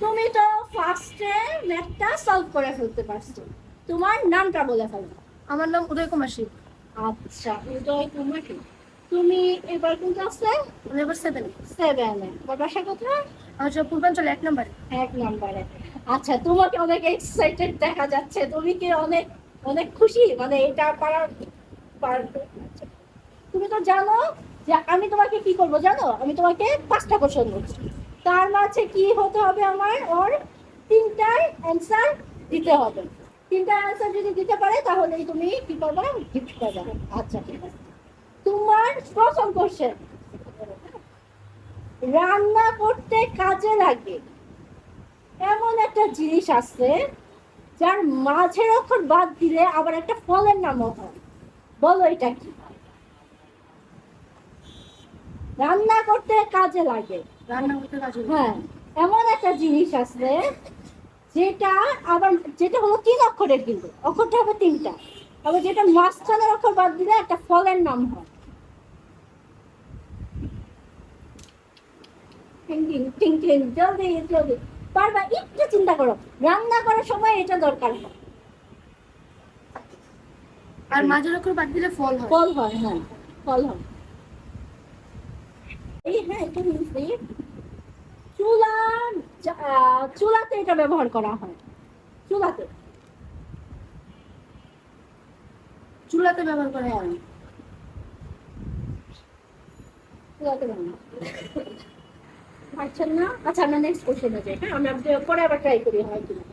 তুমি তো ফার্স্টে ম্যাথটা সলভ করে ফেলতে পারছো। তোমার নামটা বলে ফেলো। আমার নাম উদয় কুমার শীল। আচ্ছা, উদয় কুমার শীল। তুমি এবার কোন ক্লাসে? আমি এবার 7। 7-এ। তোমার বাসা কোথায়? আমার পূর্বাঞ্চল 1 নম্বরে। 1 নম্বরে। আচ্ছা, তোমাকে অনেক এক্সাইটেড দেখা যাচ্ছে। তুমি কি অনেক অনেক খুশি, মানে এটা পারার তুমি তো জানো যে আমি তোমাকে কি করবো জানো, আমি তোমাকে 5টা কোশ্চেন বলছি, তার মাঝে কি হতে হবে, আমার ওর 3টার অ্যান্সার দিতে হবে। 3টার অ্যান্সার যদি দিতে পারে তাহলেই তুমি কি করবে, গিফট পাবে। আচ্ছা ঠিক আছে, তোমার প্রথম কোশ্চেন, রান্না করতে কাজে লাগে এমন একটা জিনিস আছে যার মাঝের অক্ষর বাদ দিলে আবার একটা ফলের নামও হয়, বলো এটা কি? রান্না করতে কাজে লাগে, রান্না করতে কাজে লাগে। হ্যাঁ, এমন একটা জিনিস আছে যেটা আবার, যেটা হলো 3 অক্ষরের, কিন্তু অক্ষরটা হবে 3টা, আবার যেটা মাঝখানের অক্ষর বাদ দিলে একটা ফলের নাম হয়। জলদি জলদি পারবা, একটু চিন্তা করো, রান্না করার সময় এটা দরকার হয়। আর মাঝের অক্ষর বাদ দিলে ফল হয়। ফল হয়, হ্যাঁ ফল হয়। এই হ্যাঁ, একটু মিলছি। চুলা, চুলাতে এটা ব্যবহার করা হয়, চুলাতে। চুলাতে ব্যবহার করা হয়। চুলাতে ব্যবহার পারছেন না? আচ্ছা, আমরা নেক্সট কোশ্চেনে যাই। হ্যাঁ, আমরা পরে আবার ট্রাই করি হয় কিনা।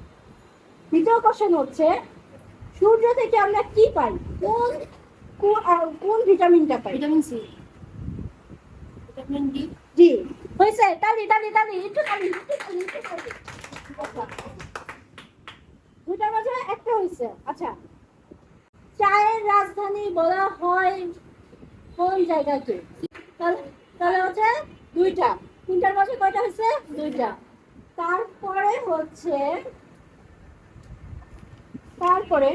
দ্বিতীয় কোশ্চেন হচ্ছে, সূর্য থেকে আমরা কি পাই, কোন কোন ভিটামিনটা পাই? Vitamin C. Vitamin D. জি, হয়েছে। তালি তালি তালি, একটু তালি, একটু তালি, একটু তালি। আচ্ছা, দুটার মাঝে একটা হয়েছে। আচ্ছা, চায়ের রাজধানী বলা হয় কোন জায়গাকে? তাহলে তাহলে হচ্ছে 2টা। 3টার মাঝে কয়টা হয়েছে? 2টা। তারপরে হচ্ছে, তারপরে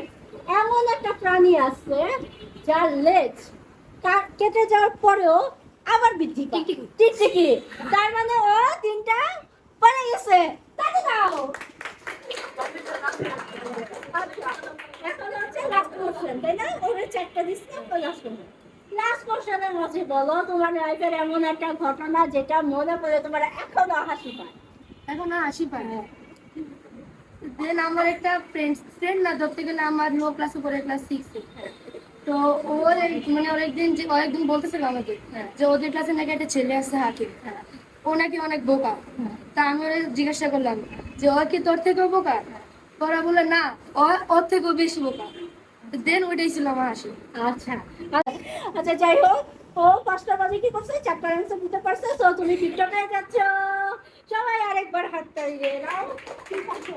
এমন একটা প্রাণী আছে যার লেজ কেটে যাওয়ার পরেও আবার বৃদ্ধি পায়। টিকটিকি। তার মানে ও 3টা পড়ে গেছে। তাই দাও। আচ্ছা, এখন হচ্ছে লাস্ট কোশ্চেন, তাই না? ওরে 4টা দিচ্ছি, লাস্ট কোশ্চেন। লাস্ট কোশ্চেনের মাঝে বলো তোমার লাইফের এমন একটা ঘটনা যেটা মনে পড়ে তোমার এখনো হাসি পায়। এখন আর হাসি পায়। দেন আমার একটা ফ্রেন্ড না, ধরতে গেলে আমার লো ক্লাসে পড়ে, ক্লাস 6-এ। তো মানে অনেকদিন বলতেছিল আমাকে যে ওদের ক্লাসে নাকি একটা ছেলে আছে হাকিম, ও নাকি অনেক বোকা। তা আমি ওরা জিজ্ঞাসা করলাম যে ও কি তোর থেকেও বোকা? ওরা বলে না, ওর থেকেও বেশি বোকা। দেন ওইটাই ছিল আমার হাসি। আচ্ছা আচ্ছা, যাই হোক, ও 5টা বাজে কি করছে, 4টার অ্যান্সার দিতে পারছে, তো তুমি 5টা পেয়ে যাচ্ছ। সবাই আরেকবার হাত তালি দিয়ে দাও। ঠিক আছে।